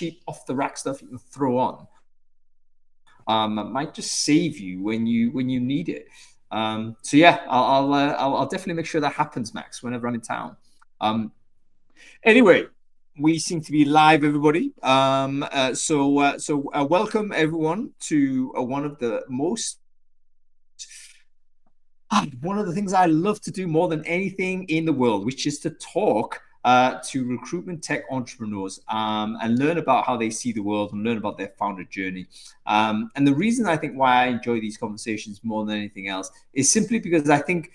cheap off the rack stuff you can throw on. Might just save you when you need it. So yeah, I'll definitely make sure that happens, Max, whenever I'm in town. Anyway, we seem to be live, everybody. So welcome everyone to one of the things I love to do more than anything in the world, which is to talk to recruitment tech entrepreneurs and learn about how they see the world and learn about their founder journey. And the reason I think why I enjoy these conversations more than anything else is simply because I think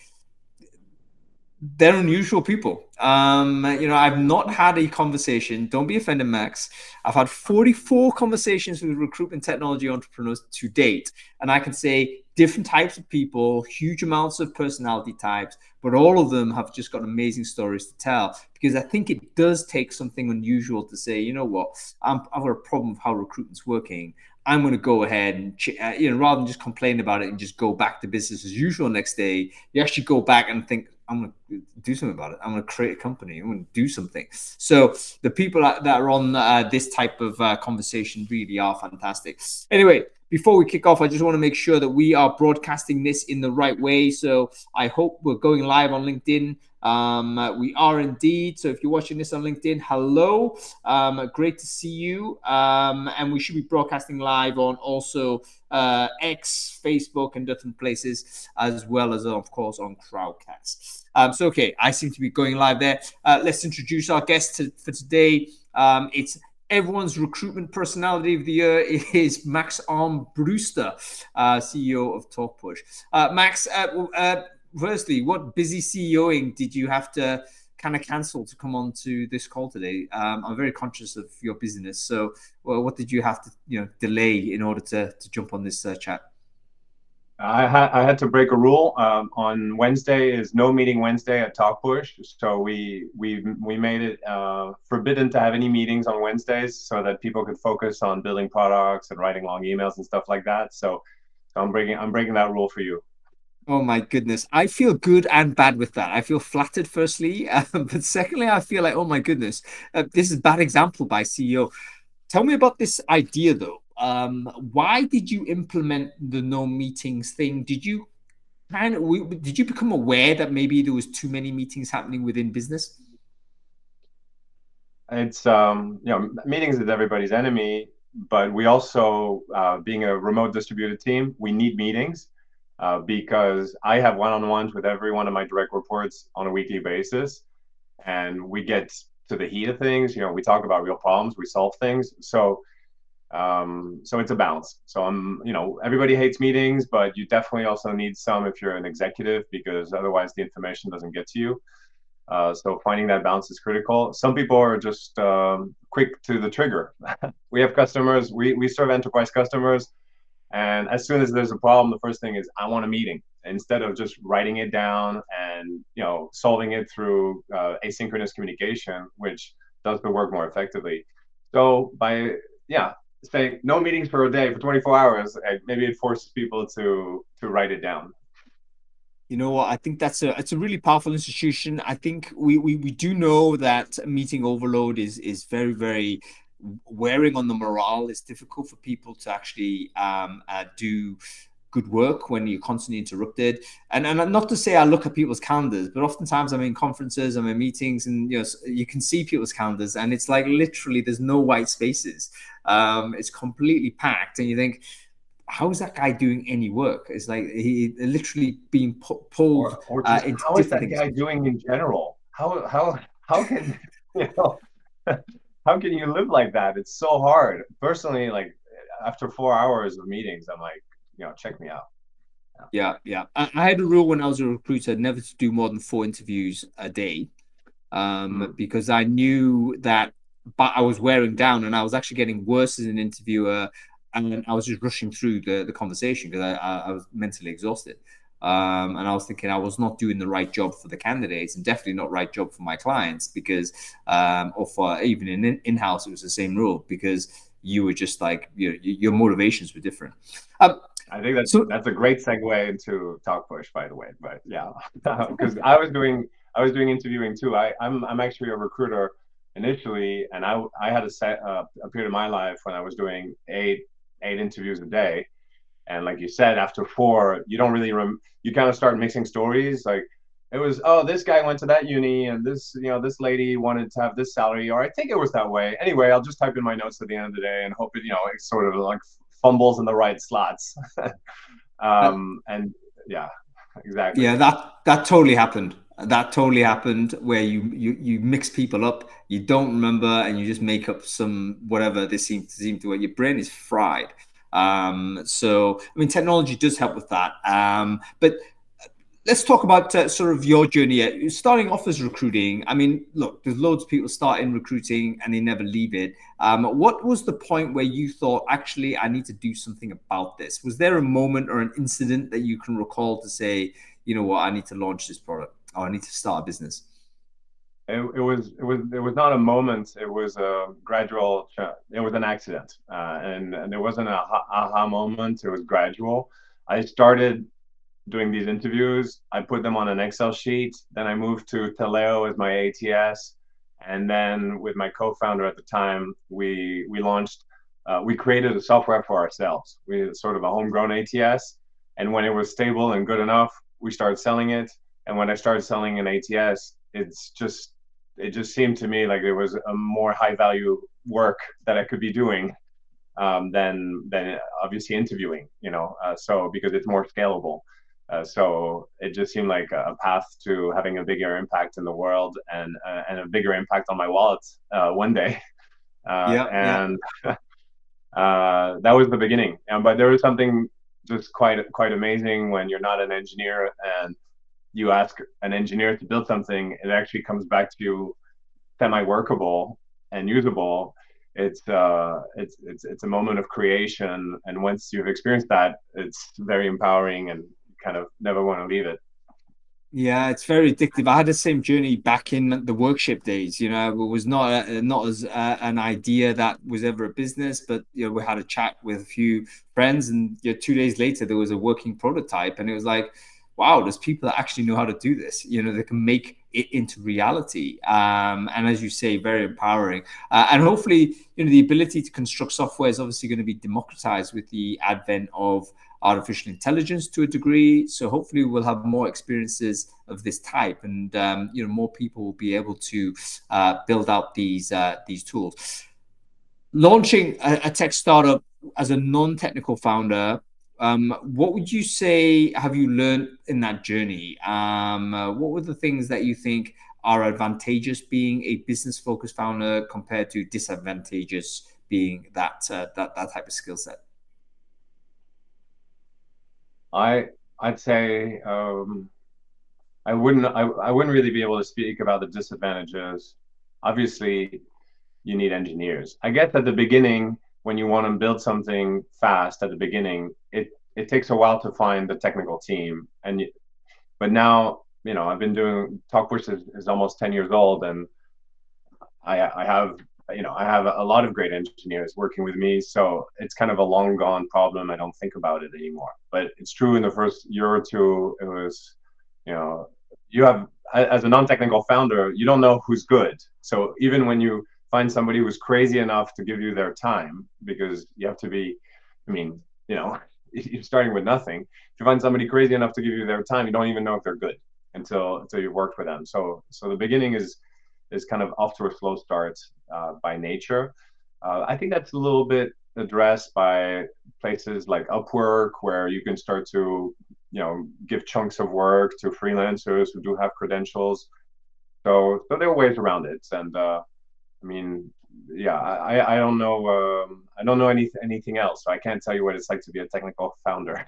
they're unusual people. I've not had a conversation. Don't be offended, Max. I've had 44 conversations with recruitment technology entrepreneurs to date. And I can say different types of people, huge amounts of personality types, but all of them have just got amazing stories to tell. Because I think it does take something unusual to say, you know what, I've got a problem with how recruitment's working. I'm going to go ahead and, rather than just complain about it and just go back to business as usual next day, you actually go back and think, I'm going to do something about it. I'm going to create a company. I'm going to do something. So the people that are on this type of conversation really are fantastic. Anyway, before we kick off, I just want to make sure that we are broadcasting this in the right way. So I hope we're going live on LinkedIn. We are indeed. So if you're watching this on LinkedIn, hello. Great to see you. And we should be broadcasting live on also X, Facebook, and different places, as well as, of course, on Crowdcast. So, okay, I seem to be going live there. Let's introduce our guest for today. It's everyone's recruitment personality of the year. It is Max Armbruster, CEO of Talkpush. Max, firstly, what busy CEOing did you have to kind of cancel to come on to this call today? I'm very conscious of your busyness. So what did you have to delay in order to jump on this chat? I had to break a rule. On Wednesday is no meeting Wednesday at Talkpush, so we made it forbidden to have any meetings on Wednesdays so that people could focus on building products and writing long emails and stuff like that. So I'm breaking that rule for you. Oh my goodness. I feel good and bad with that. I feel flattered, firstly. But secondly, I feel like, oh my goodness, this is a bad example by CEO. Tell me about this idea, though. Why did you implement the no meetings thing? Did you become aware that maybe there was too many meetings happening within business? It's meetings is everybody's enemy, but we also being a remote distributed team, we need meetings. Because I have one-on-ones with every one of my direct reports on a weekly basis, and we get to the heat of things. We talk about real problems, we solve things. So it's a balance. So everybody hates meetings, but you definitely also need some if you're an executive, because otherwise the information doesn't get to you. So finding that balance is critical. Some people are just quick to the trigger. We have customers, we serve enterprise customers. And as soon as there's a problem, the first thing is I want a meeting, instead of just writing it down and solving it through asynchronous communication, which does the work more effectively. So by saying no meetings for a day for 24 hours, maybe it forces people to write it down. You know what? I think it's a really powerful institution. I think we do know that meeting overload is very, very wearing on the morale. It's difficult for people to actually do good work when you're constantly interrupted. And not to say I look at people's calendars, but oftentimes I'm in conferences, I'm in meetings, and you can see people's calendars, and it's like literally there's no white spaces. It's completely packed, and you think, how is that guy doing any work? It's like he literally being pulled or into how is that things. guy doing in general? How can how can you live like that? It's so hard. Personally, like after 4 hours of meetings, I'm like, check me out. Yeah. I had a rule when I was a recruiter, never to do more than 4 interviews a day, because I knew that, but I was wearing down and I was actually getting worse as an interviewer. And I was just rushing through the conversation because I was mentally exhausted. And I was thinking I was not doing the right job for the candidates, and definitely not right job for my clients, because, or for even in-house, it was the same rule, because you were just like, your motivations were different. I think that's a great segue into Talkpush, by the way. But yeah, because I was doing interviewing too. I'm actually a recruiter initially, and I had a period of my life when I was doing eight interviews a day. And like you said, after four, you don't really you kind of start mixing stories. Like it was, oh, this guy went to that uni, and this lady wanted to have this salary, or I think it was that way. Anyway, I'll just type in my notes at the end of the day and hope it sort of like fumbles in the right slots. Uh, And yeah, exactly. Yeah, that totally happened. That totally happened where you mix people up, you don't remember, and you just make up some whatever they seem to. Your brain is fried. So I mean, technology does help with that. But let's talk about sort of your journey. Starting off as recruiting. I mean, look, there's loads of people start in recruiting and they never leave it. What was the point where you thought, actually, I need to do something about this? Was there a moment or an incident that you can recall to say, you know what, I need to launch this product or I need to start a business? It was not a moment. It was a gradual. It was an accident, and it wasn't a aha moment. It was gradual. I started doing these interviews. I put them on an Excel sheet. Then I moved to Taleo as my ATS, and then with my co-founder at the time, we launched. We created a software for ourselves. We had sort of a homegrown ATS, and when it was stable and good enough, we started selling it. And when I started selling an ATS, it just seemed to me like there was a more high value work that I could be doing than obviously interviewing, so because it's more scalable. So it just seemed like a path to having a bigger impact in the world and a bigger impact on my wallet one day. Yeah, yeah. And That was the beginning. But there was something just quite amazing when you're not an engineer and you ask an engineer to build something, it actually comes back to you semi-workable and usable. It's a moment of creation, and once you've experienced that, it's very empowering, and you kind of never want to leave it. Yeah, it's very addictive. I had the same journey back in the workshop days. You know, it was not as an idea that was ever a business, but we had a chat with a few friends, and 2 days later there was a working prototype, and it was like, wow, there's people that actually know how to do this. They can make it into reality. And as you say, very empowering. And hopefully, the ability to construct software is obviously going to be democratized with the advent of artificial intelligence to a degree. So hopefully we'll have more experiences of this type, and more people will be able to build out these tools. Launching a tech startup as a non-technical founder, what would you say have you learned in that journey? What were the things that you think are advantageous being a business-focused founder compared to disadvantageous being that type of skill set? I'd say I wouldn't really be able to speak about the disadvantages. Obviously, you need engineers. I guess at the beginning, when you want to build something fast at the beginning, it takes a while to find the technical team. But now, I've been doing Talkpush is almost 10 years old, and I have a lot of great engineers working with me. So it's kind of a long gone problem. I don't think about it anymore. But it's true in the first year or two, it was, you know, you have, as a non technical founder, you don't know who's good. So even when you find somebody who's crazy enough to give you their time, because you have to be, I mean, you're starting with nothing. If you find somebody crazy enough to give you their time, you don't even know if they're good until you've worked with them. So the beginning is kind of off to a slow start by nature. I think that's a little bit addressed by places like Upwork, where you can start to give chunks of work to freelancers who do have credentials. So there are ways around it, and I mean, yeah, I don't know anything else, so I can't tell you what it's like to be a technical founder.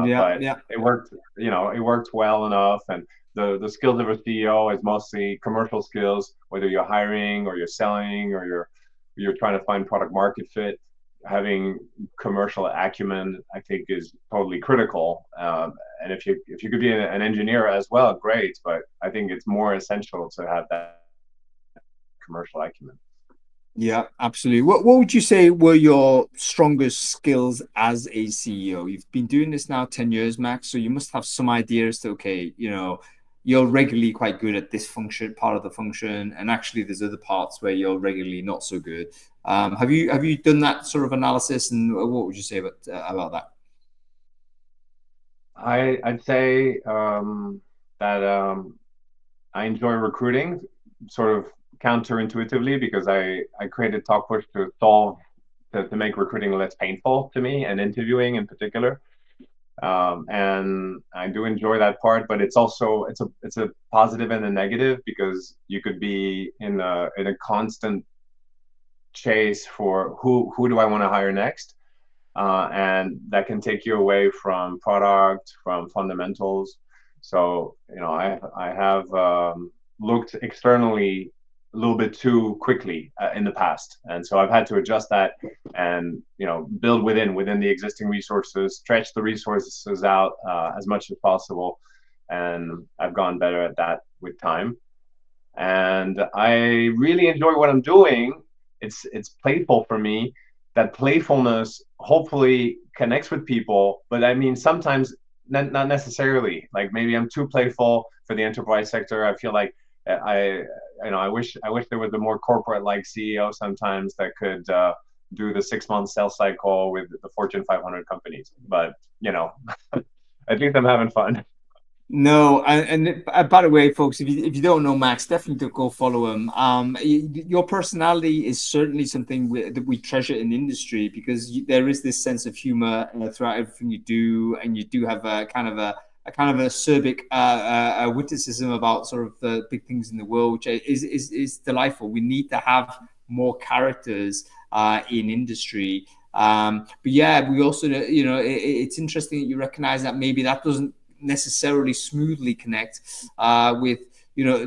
Yeah, But yeah. it worked well enough, and the skills of a CEO is mostly commercial skills, whether you're hiring or you're selling or you're trying to find product market fit. Having commercial acumen, I think, is totally critical. And if you could be an engineer as well, great. But I think it's more essential to have that commercial acumen. Yeah, absolutely. What would you say were your strongest skills as a CEO? You've been doing this now 10 years, Max, so you must have some idea as to, okay, you're regularly quite good at this function, part of the function, and actually there's other parts where you're regularly not so good. Have you done that sort of analysis, and what would you say about that? I'd say that I enjoy recruiting, sort of counterintuitively, because I created Talkpush to solve to make recruiting less painful to me and interviewing in particular. And I do enjoy that part, but it's also it's a positive and a negative, because you could be in a constant chase for who do I want to hire next, and that can take you away from product, from fundamentals. So I have looked externally a little bit too quickly in the past, and so I've had to adjust that and build within the existing resources, stretch the resources out as much as possible, and I've gone better at that with time. And I really enjoy what I'm doing. It's playful for me. That playfulness hopefully connects with people, but I mean sometimes not necessarily. Like maybe I'm too playful for the enterprise sector. I feel like I I wish there was a more corporate like CEO sometimes that could do the 6 month sales cycle with the Fortune 500 companies. But at least I'm having fun. No, and by the way, folks, if you don't know Max, definitely go follow him. Your personality is certainly something that we treasure in the industry, because there is this sense of humor throughout everything you do, and you do have a kind of an acerbic witticism about sort of the big things in the world, which is delightful. We need to have more characters in industry. But yeah, we also, it's interesting that you recognize that maybe that doesn't necessarily smoothly connect with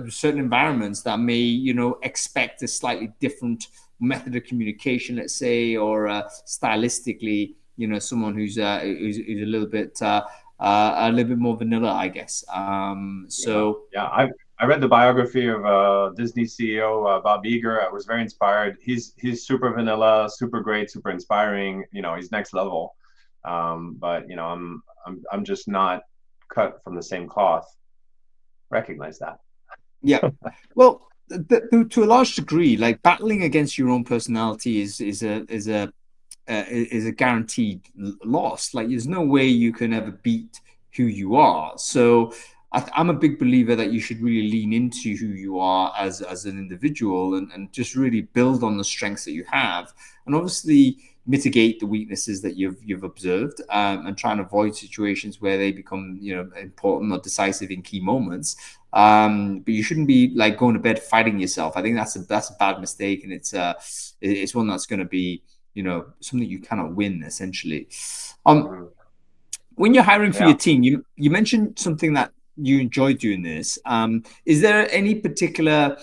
certain environments that may expect a slightly different method of communication, let's say, or stylistically someone who's a little bit more vanilla, I guess. Yeah. I read the biography of Disney CEO Bob Iger. I was very inspired. He's super vanilla, super great, super inspiring. He's next level. But I'm just not cut from the same cloth. Recognize that. Yeah. Well, to a large degree, like battling against your own personality is a guaranteed loss. Like there's no way you can ever beat who you are. So I'm a big believer that you should really lean into who you are as an individual, and just really build on the strengths that you have, and obviously mitigate the weaknesses that you've observed, and try and avoid situations where they become important or decisive in key moments. But you shouldn't be like going to bed fighting yourself. I think that's a bad mistake, and it's one that's going to be something you cannot win, essentially. When you're hiring for your team, you mentioned something that you enjoy doing this. Is there any particular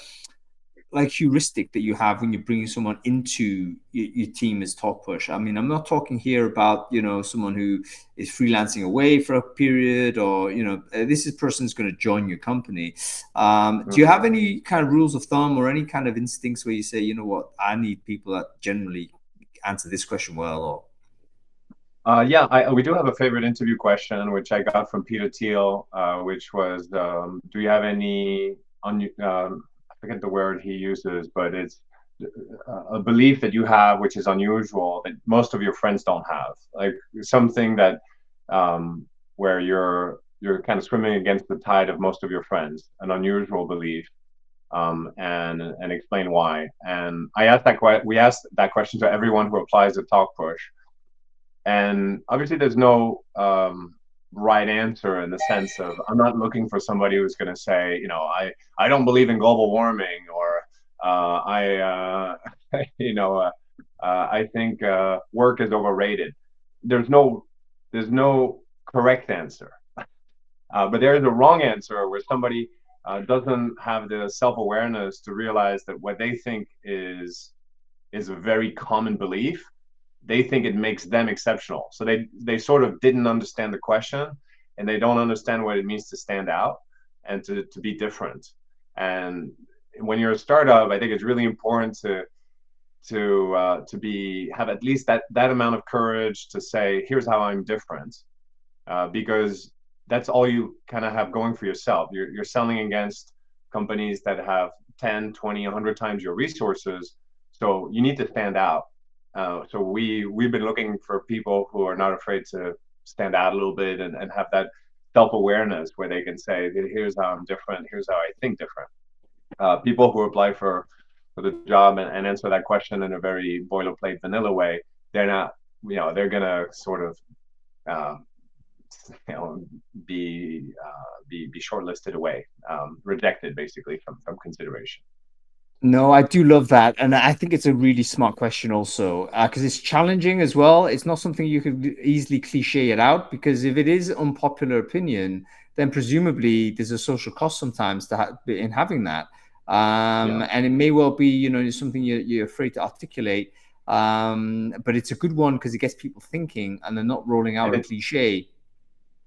like heuristic that you have when you're bringing someone into your team as Talkpush? I mean, I'm not talking here about someone who is freelancing away for a period, or this person's going to join your company. Do you have any kind of rules of thumb or any kind of instincts where you say, you know what, I need people that generally answer this question well? Or we do have a favorite interview question, which I got from Peter Thiel, which was, do you have any, I forget the word he uses, but it's a belief that you have, which is unusual, that most of your friends don't have, like something that where you're kind of swimming against the tide of most of your friends, an unusual belief, and explain why. And we asked that question to everyone who applies to Talkpush. And obviously, there's no right answer, in the sense of I'm not looking for somebody who's going to say, I don't believe in global warming, or I think work is overrated. There's no correct answer, but there is a wrong answer where somebody doesn't have the self-awareness to realize that what they think is a very common belief. They think it makes them exceptional. So they sort of didn't understand the question, and they don't understand what it means to stand out and to be different. And when you're a startup, I think it's really important to have at least that amount of courage to say, here's how I'm different, because that's all you kind of have going for yourself. You're selling against companies that have 10, 20, 100 times your resources. So you need to stand out. So we've been looking for people who are not afraid to stand out a little bit and have that self-awareness where they can say, here's how I'm different, here's how I think different. People who apply for the job and answer that question in a very boilerplate vanilla way, they're not, they're gonna sort of uh, you know be shortlisted away, rejected basically from consideration. No, I do love that. And I think it's a really smart question also, because it's challenging as well. It's not something you could easily cliche it out, because if it is unpopular opinion, then presumably there's a social cost sometimes in having that. Yeah, And it may well be, something you're afraid to articulate. But it's a good one because it gets people thinking and they're not rolling out and a it's cliche.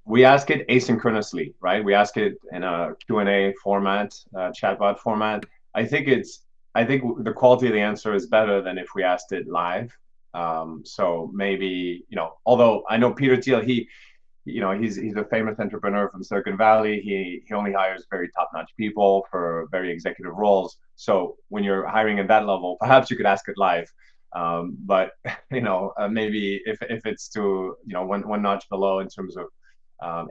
we ask it asynchronously, right? We ask it in a Q&A format, chatbot format. I think the quality of the answer is better than if we asked it live. So maybe, although I know Peter Thiel, he's a famous entrepreneur from Silicon Valley. He only hires very top-notch people for very executive roles. So when you're hiring at that level, perhaps you could ask it live. But maybe if it's to one notch below in terms of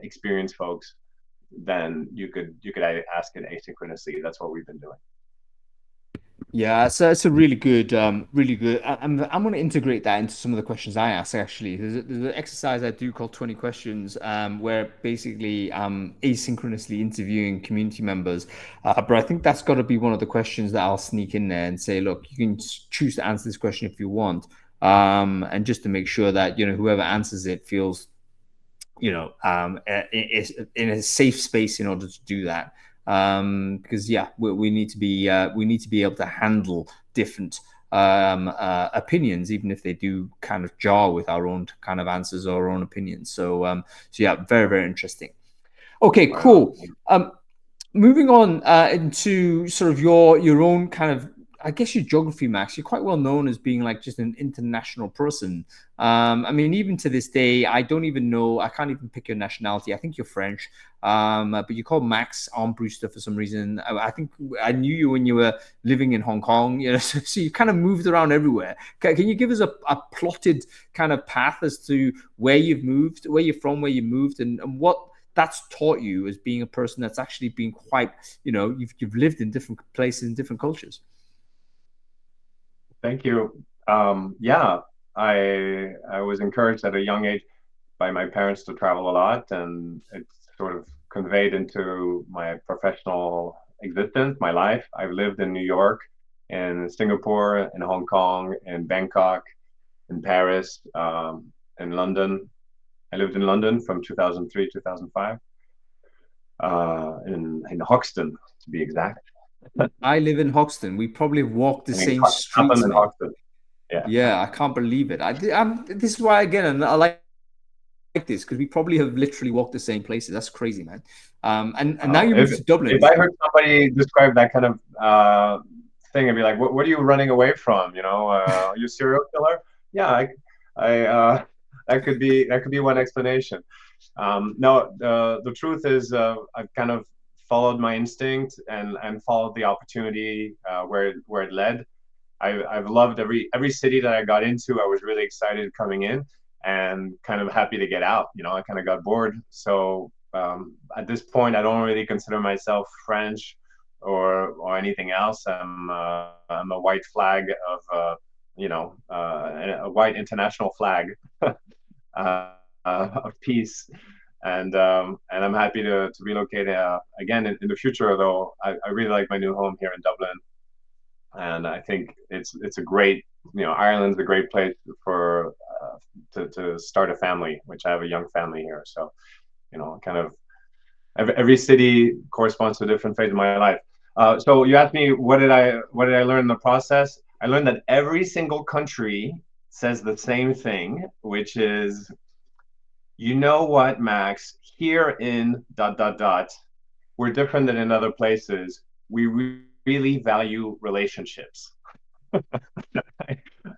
experienced folks, then you could ask it asynchronously. That's what we've been doing. Yeah, so it's a really good, really good. I'm going to integrate that into some of the questions I ask. Actually, there's an exercise I do called 20 questions, where basically I'm asynchronously interviewing community members. But I think that's got to be one of the questions that I'll sneak in there and say, look, you can choose to answer this question if you want, and just to make sure that whoever answers it feels in a safe space in order to do that. Because yeah, we need to be able to handle different opinions, even if they do kind of jar with our own kind of answers or our own opinions. So yeah, very, very interesting. Okay, Right on. cool. Moving on into sort of your own kind of, I guess, your geography, Max. You're quite well known as being like just an international person. I mean, even to this day, I don't even know. I can't even pick your nationality. I think you're French, but you call Max Armbruster for some reason. I think I knew you when you were living in Hong Kong. So you kind of moved around everywhere. Can you give us a plotted kind of path as to where you've moved, where you're from, where you moved, and what that's taught you as being a person that's actually been quite, you've lived in different places and different cultures. Thank you. Yeah, I was encouraged at a young age by my parents to travel a lot, and it's sort of conveyed into my professional existence, my life. I've lived in New York, in Singapore, in Hong Kong, in Bangkok, in Paris, in London. I lived in London from 2003 2005, in Hoxton to be exact. I live in Hoxton. We probably walked the I mean, same Clapham streets, and mate. Hoxton. Yeah. Yeah, I can't believe it. This is why, again, I like this because we probably have literally walked the same places. That's crazy, man. And now Wow. you moved to If Dublin. I heard somebody describe that kind of thing, I'd be like, what are you running away from? Are you a serial killer? Yeah, that could be one explanation. No, the truth is, I've kind of followed my instinct and followed the opportunity where it led. I've loved every city that I got into. I was really excited coming in and kind of happy to get out. I kind of got bored. So at this point, I don't really consider myself French or anything else. I'm a white flag of a white international flag of peace. And I'm happy to relocate again in the future. Though I really like my new home here in Dublin, and I think it's a great, Ireland's a great place for to start a family, which I have a young family here. So kind of every city corresponds to a different phase of my life. So you asked me what did I learn in the process? I learned that every single country says the same thing, which is, you know what, Max, here in dot dot dot, we're different than in other places. We really value relationships.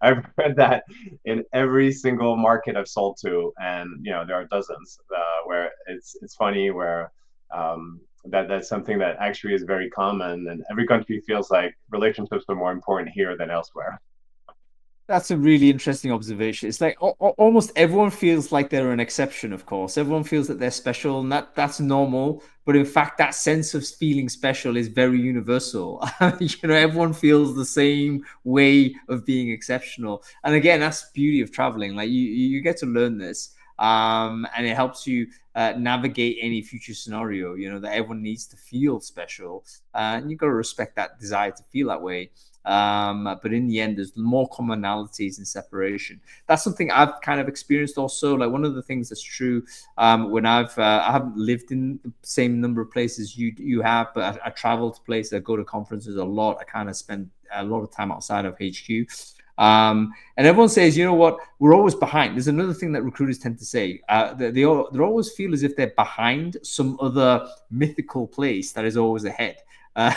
I've read that in every single market I've sold to, and there are dozens where it's funny where that's something that actually is very common, and every country feels like relationships are more important here than elsewhere. That's a really interesting observation. It's like almost everyone feels like they're an exception, of course. Everyone feels that they're special, and that's normal. But in fact, that sense of feeling special is very universal. Everyone feels the same way of being exceptional. And again, that's the beauty of traveling. Like you get to learn this, and it helps you navigate any future scenario. That everyone needs to feel special, and you've got to respect that desire to feel that way. But in the end, there's more commonalities and separation. That's something I've kind of experienced also. Like one of the things that's true when I haven't lived in the same number of places you have, but I travel to places, I go to conferences a lot. I kind of spend a lot of time outside of HQ. And everyone says, you know what, we're always behind. There's another thing that recruiters tend to say. They always feel as if they're behind some other mythical place that is always ahead.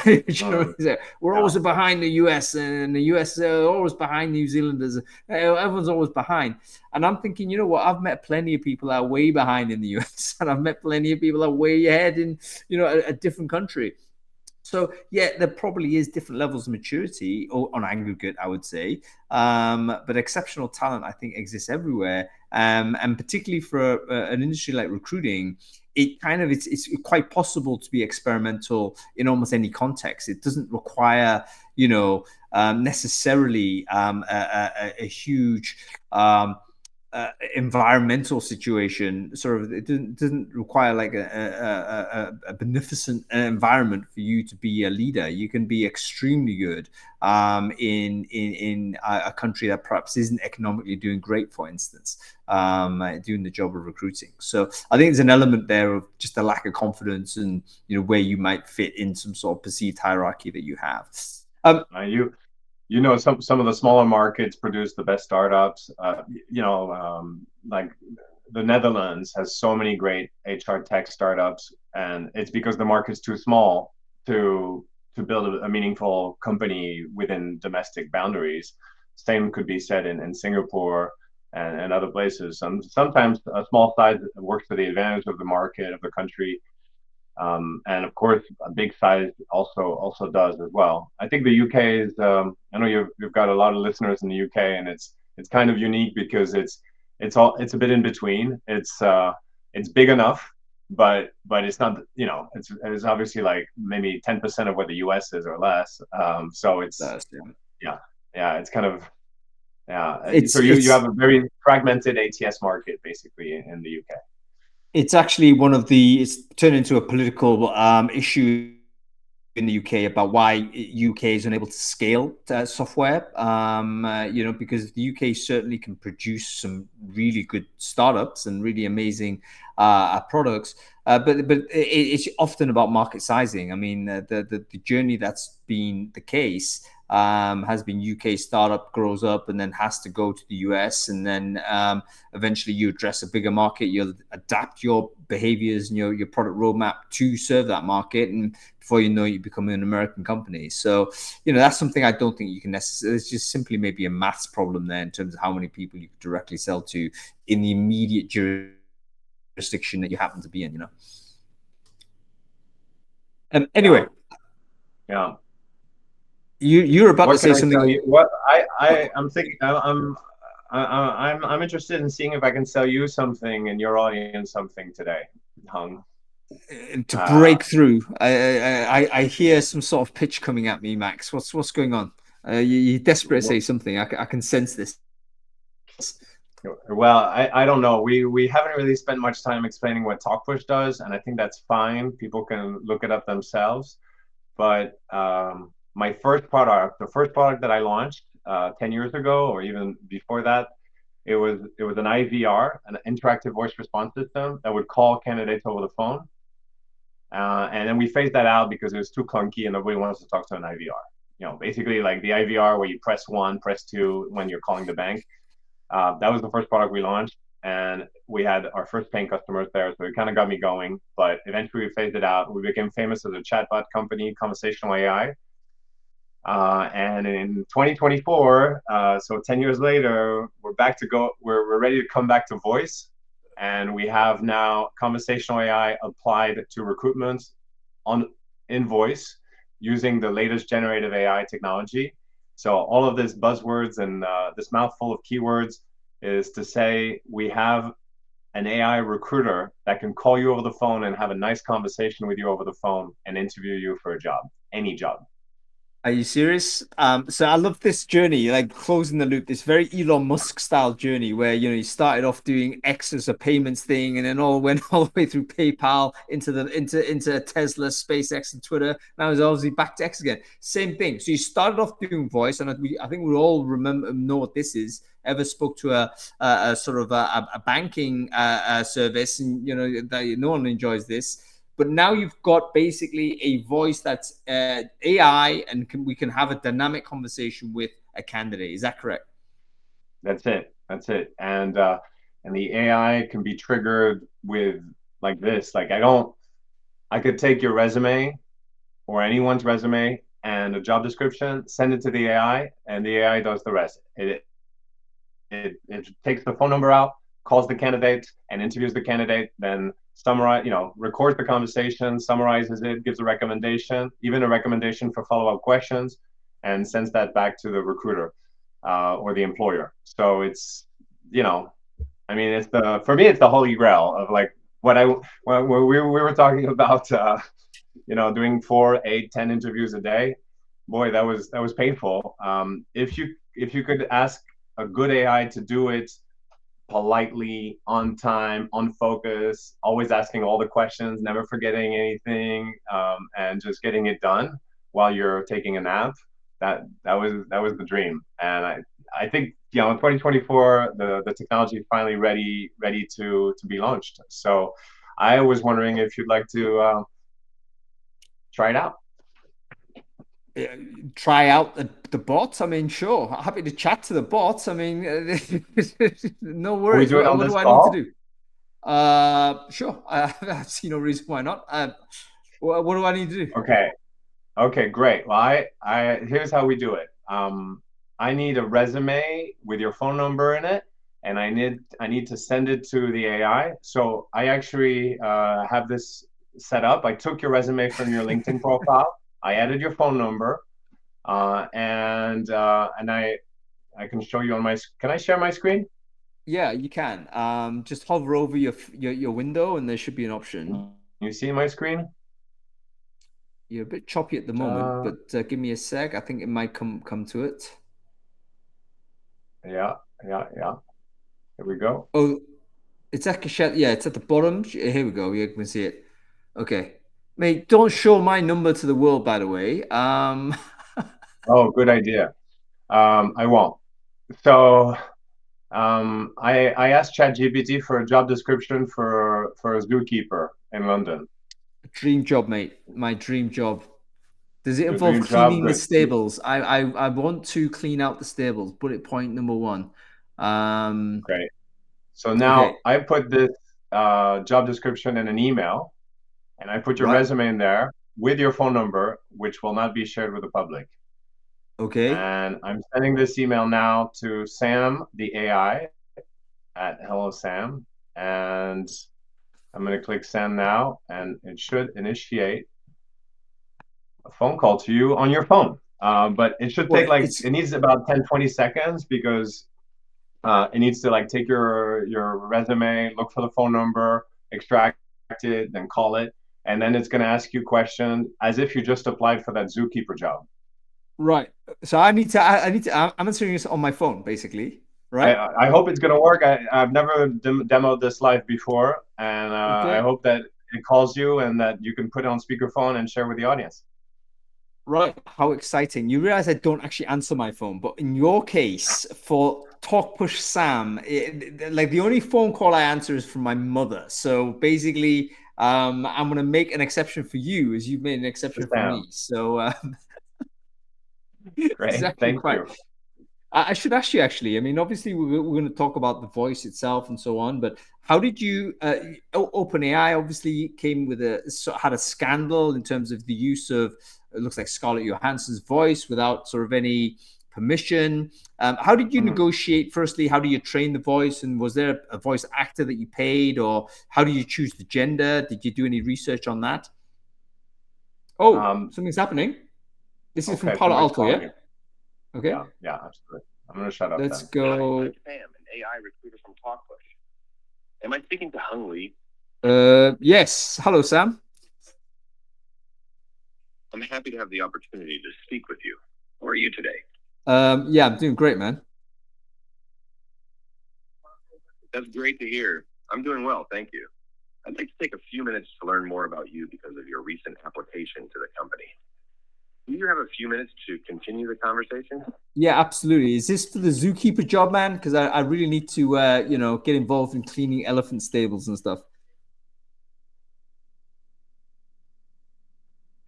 We're Yeah. always behind the US, and the US are always behind New Zealanders. Everyone's always behind. And I'm thinking, you know what? I've met plenty of people that are way behind in the US, and I've met plenty of people that are way ahead in, a different country. So yeah, there probably is different levels of maturity on aggregate, I would say, but exceptional talent I think exists everywhere, and particularly for an industry like recruiting, it's quite possible to be experimental in almost any context. It doesn't require necessarily a huge environmental situation. Sort of, it doesn't require like a beneficent environment for you to be a leader. You can be extremely good in a country that perhaps isn't economically doing great, for instance, doing the job of recruiting. So I think there's an element there of just a lack of confidence and where you might fit in some sort of perceived hierarchy that you have. Some of the smaller markets produce the best startups. Like the Netherlands has so many great HR tech startups, and it's because the market's too small to build a meaningful company within domestic boundaries. Same could be said in Singapore and other places. Sometimes a small size works to the advantage of the market of the country. And of course, a big size also does as well. I think the UK is. I know you've got a lot of listeners in the UK, and it's kind of unique because it's a bit in between. It's big enough, but it's not. It's obviously like maybe 10% of what the US is or less. So it's yeah, yeah. It's kind of yeah. It's So you it's have a very fragmented ATS market basically in the UK. it's actually it's turned into a political issue in the UK about why UK is unable to scale software. Because the UK certainly can produce some really good startups and really amazing products, but it's often about market sizing. I mean, the journey that's been the case has been UK startup grows up and then has to go to the US, and then eventually you address a bigger market. You'll adapt your behaviors and your product roadmap to serve that market, and before you know it, you become an American company. So that's something I don't think you can necessarily. It's just simply maybe a maths problem there in terms of how many people you could directly sell to in the immediate jurisdiction that you happen to be in. Anyway, Yeah. you're about to What can say I tell something. you? What I'm thinking. I'm interested in seeing if I can sell you something and your audience something today, Hung. To break through. I hear some sort of pitch coming at me, Max. What's going on? You're desperate to say something. I can sense this. Well, I don't know. We haven't really spent much time explaining what Talkpush does, and I think that's fine. People can look it up themselves. But my the first product that I launched 10 years ago, or even before that, it was an IVR, an interactive voice response system that would call candidates over the phone. And then we phased that out because it was too clunky and nobody wants to talk to an IVR. Basically like the IVR where you press 1, press 2 when you're calling the bank. That was the first product we launched, and we had our first paying customers there, so it kind of got me going. But eventually, we phased it out. We became famous as a chatbot company, conversational AI. And in 2024, so 10 years later, we're back to go. We're ready to come back to voice, and we have now conversational AI applied to recruitment on in voice using the latest generative AI technology. So all of this buzzwords and this mouthful of keywords is to say we have an AI recruiter that can call you over the phone and have a nice conversation with you over the phone and interview you for a job, any job. Are you serious? So I love this journey, like closing the loop, this very Elon Musk style journey where you started off doing X as a payments thing, and then all went all the way through PayPal into Tesla, SpaceX, and Twitter. Now it's obviously back to X again. Same thing. So you started off doing voice, and I think we all know what this is. Ever spoke to a sort of a banking service, and that no one enjoys this. But now you've got basically a voice that's AI, and we can have a dynamic conversation with a candidate. Is that correct? That's it. That's it. And the AI can be triggered with like this. Like I could take your resume or anyone's resume and a job description, send it to the AI, and the AI does the rest. It takes the phone number out, calls the candidate, and interviews the candidate. Then records the conversation, summarizes it, gives a recommendation, even a recommendation for follow-up questions, and sends that back to the recruiter or the employer. So it's, I mean, for me, it's the holy grail of like when we were talking about, doing 4, 8, 10 interviews a day. Boy, that was painful. If you could ask a good AI to do it politely, on time, on focus, always asking all the questions, never forgetting anything, and just getting it done while you're taking a nap. That was the dream. And I think in 2024 the technology is finally ready to be launched. So I was wondering if you'd like to try it out. Try out the bots. I mean, sure, happy to chat to the bots. I mean, no Can we worries. do it on What this do I need to call? do? Sure. I see no reason why not. What do I need to do? Okay. Okay, great. Well, I here's how we do it. I need a resume with your phone number in it, and I need to send it to the AI. So I actually have this set up. I took your resume from your LinkedIn profile. I added your phone number, and I can show you on my. Can I share my screen? Yeah, you can. Just hover over your window, and there should be an option. You see my screen? You're a bit choppy at the moment, Uh, but give me a sec. I think it might come to it. yeah, yeah, yeah. Here we go. Oh, it's actually, yeah, it's at the bottom. Here we go. You can see it. Okay. Mate, don't show my number to the world, by the way. Oh, good idea. I won't. So I asked ChatGPT for a job description for a zookeeper in London. Dream job, mate. My dream job. Does it Your involve dream job, cleaning the good. stables? I want to clean out the stables. Bullet point number one. Um, Great. So now okay. I put this job description in an email, and I put your Right. resume in there with your phone number, which will not be shared with the public. Okay. And I'm sending this email now to Sam, the AI, at Hello Sam, and I'm going to click send now, and it should initiate a phone call to you on your phone. But it should Well, take like, it's it needs about 10, 20 seconds because it needs to like take your resume, look for the phone number, extract it, then call it. And then it's going to ask you questions as if you just applied for that zookeeper job. right. So I'm answering this on my phone, basically. I, Right. I hope it's going to work. I've never demoed this live before, and I Okay. hope that it calls you and that you can put it on speakerphone and share with the audience. Right. How exciting. You realize I don't actually answer my phone, but in your case, for Talkpush Sam, like the only phone call I answer is from my mother. So basically, I'm going to make an exception for you as you've made an exception for Sam, me. So it's great. actually Thank quite. you. I should ask you actually. I mean, obviously, we're going to talk about the voice itself and so on, but how did you? OpenAI obviously came with had a scandal in terms of the use of it looks like Scarlett Johansson's voice without sort of any permission. How did you negotiate? Firstly, how do you train the voice? And was there a voice actor that you paid, or how do you choose the gender? Did you do any research on that? Oh, something's happening. This is from Okay, Palo somebody's Alto, calling yeah? me. Okay. Yeah, absolutely. I'm going to shut up Let's then. go. I'm Sam, an AI recruiter from Talkpush. Am I speaking to Hung Lee? Yes. Hello, Sam. I'm happy to have the opportunity to speak with you. How are you today? Yeah, I'm doing great, man. That's great to hear. I'm doing well, thank you. I'd like to take a few minutes to learn more about you because of your recent application to the company. Do you have a few minutes to continue the conversation? Yeah, absolutely. Is this for the zookeeper job, man? Because I really need to, get involved in cleaning elephant stables and stuff.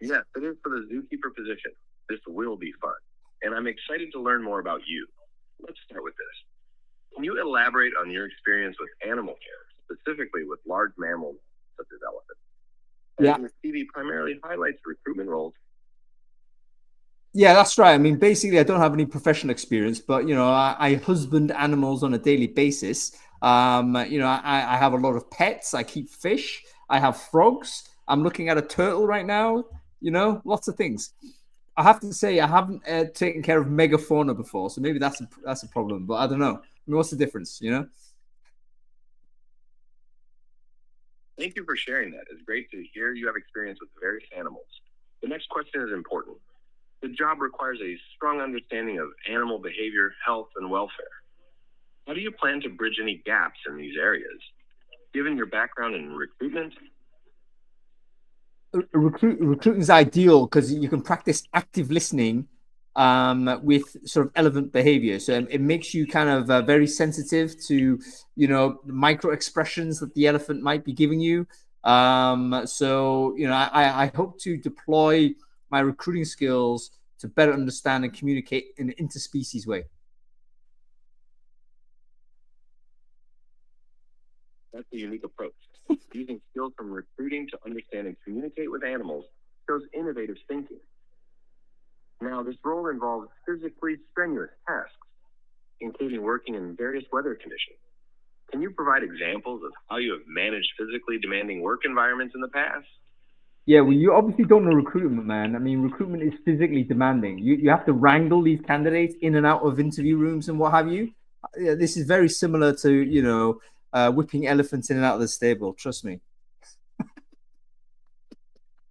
Yes, it is for the zookeeper position. This will be fun, and I'm excited to learn more about you. Let's start with this. Can you elaborate on your experience with animal care, specifically with large mammals such as elephants? Yeah. Your CV primarily highlights recruitment roles. Yeah, that's right. I mean, basically, I don't have any professional experience, but I husband animals on a daily basis. I have a lot of pets. I keep fish. I have frogs. I'm looking at a turtle right now. Lots of things. I have to say, I haven't taken care of megafauna before, so maybe that's a problem. But I don't know. I mean, what's the difference? Thank you for sharing that. It's great to hear you have experience with various animals. The next question is important. The job requires a strong understanding of animal behavior, health, and welfare. How do you plan to bridge any gaps in these areas? Given your background in recruitment, Recruiting is ideal because you can practice active listening with sort of elephant behavior. So it makes you kind of very sensitive to, micro expressions that the elephant might be giving you. I hope to deploy my recruiting skills to better understand and communicate in an interspecies way. that's a unique approach. Using skills from recruiting to understand and communicate with animals shows innovative thinking. Now, this role involves physically strenuous tasks, including working in various weather conditions. Can you provide examples of how you have managed physically demanding work environments in the past? Yeah, well, you obviously don't know recruitment, man. I mean, recruitment is physically demanding. You have to wrangle these candidates in and out of interview rooms and what have you. Yeah, this is very similar to, whipping elephants in and out of the stable. Trust me.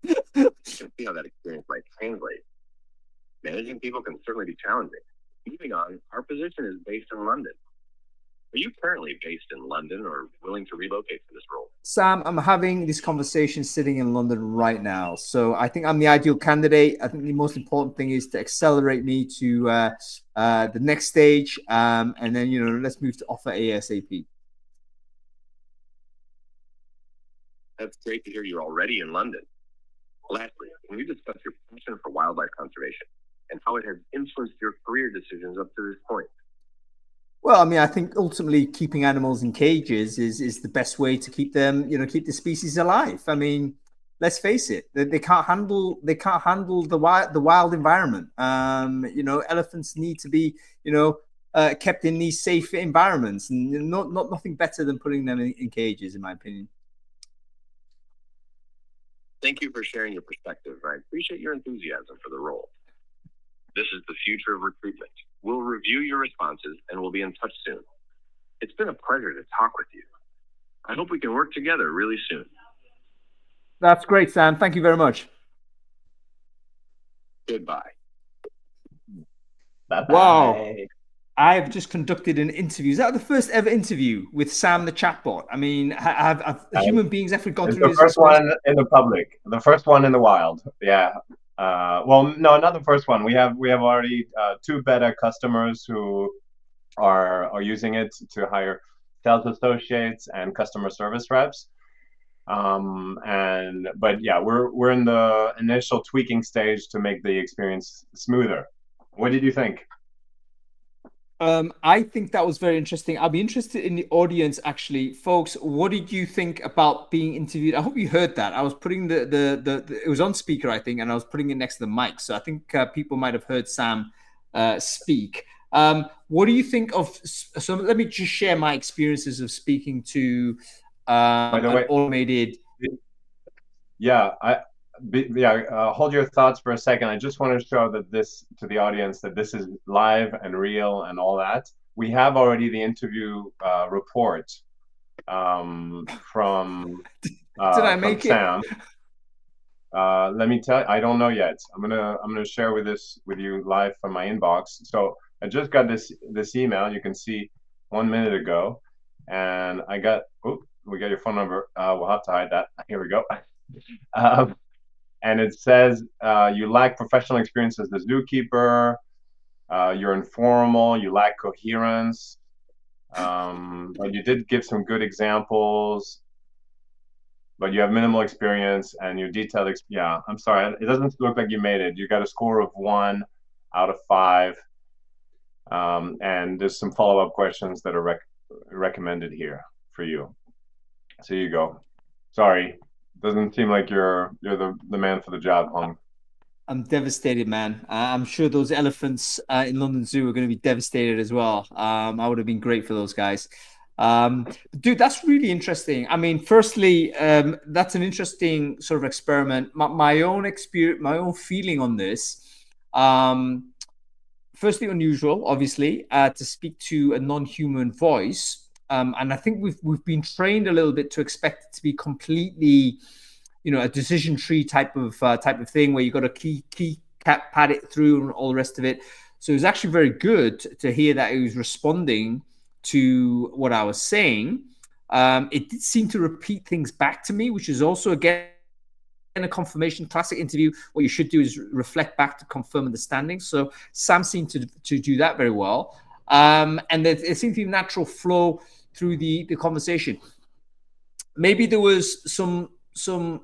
You can see how that experience might translate. Managing people can certainly be challenging. Moving on, our position is based in London. Are you currently based in London or willing to relocate for this role? Sam, I'm having this conversation sitting in London right now. So I think I'm the ideal candidate. I think the most important thing is to accelerate me to the next stage. And then, let's move to offer ASAP. That's great to hear you're already in London. Lastly, can you discuss your passion for wildlife conservation and how it has influenced your career decisions up to this point? Well, I mean, I think ultimately keeping animals in cages is the best way to keep them, keep the species alive. I mean, let's face it, they can't handle the wild environment. Elephants need to be, kept in these safe environments, and nothing better than putting them in cages, in my opinion. Thank you for sharing your perspective. I appreciate your enthusiasm for the role. This is the future of recruitment. We'll review your responses and we'll be in touch soon. It's been a pleasure to talk with you. I hope we can work together really soon. That's great, Sam. Thank you very much. Goodbye. Bye-bye. Wow. I've just conducted an interview. Is that the first ever interview with Sam the chatbot? I mean, have human beings ever gone It's through the this first experience? one in the public, the first one in the wild. Yeah. Well, no, not the first one. We have already two beta customers who are using it to hire sales associates and customer service reps. But yeah, we're in the initial tweaking stage to make the experience smoother. What did you think? I think that was very interesting. I'll be interested in the audience, actually, folks. What did you think about being interviewed? I hope you heard that. I was putting it was on speaker, I think, and I was putting it next to the mic. So I think people might have heard Sam speak. What do you think of? So let me just share my experiences of speaking to By the an way, automated. yeah, hold your thoughts for a second. I just want to show that this to the audience that this is live and real and all that. We have already the interview report from Did I make it? Sam. Let me tell you, I don't know yet. I'm gonna share with you live from my inbox. So I just got this email. You can see 1 minute ago, and I got. Oh, we got your phone number. We'll have to hide that. Here we go. And it says you lack professional experience as the zookeeper. You're informal. You lack coherence. But you did give some good examples. But you have minimal experience and your detailed. Yeah, I'm sorry. It doesn't look like you made it. You got a score of 1 out of 5. And there's some follow-up questions that are recommended here for you. So you go. Sorry, doesn't seem like you're the man for the job, Hung. I'm devastated, man. I'm sure those elephants in London Zoo are going to be devastated as well. I would have been great for those guys. Dude, that's really interesting. I mean, firstly, that's an interesting sort of experiment. My own experience, my own feeling on this. Firstly, unusual, obviously, to speak to a non-human voice, and I think we've been trained a little bit to expect it to be completely, a decision tree type of thing where you got to key pad it through and all the rest of it. So it was actually very good to hear that he was responding to what I was saying. It did seem to repeat things back to me, which is also, again, a confirmation. Classic interview, what you should do is reflect back to confirm understanding. So Sam seemed to do that very well. And it seemed to be a natural flow through the conversation. Maybe there was some,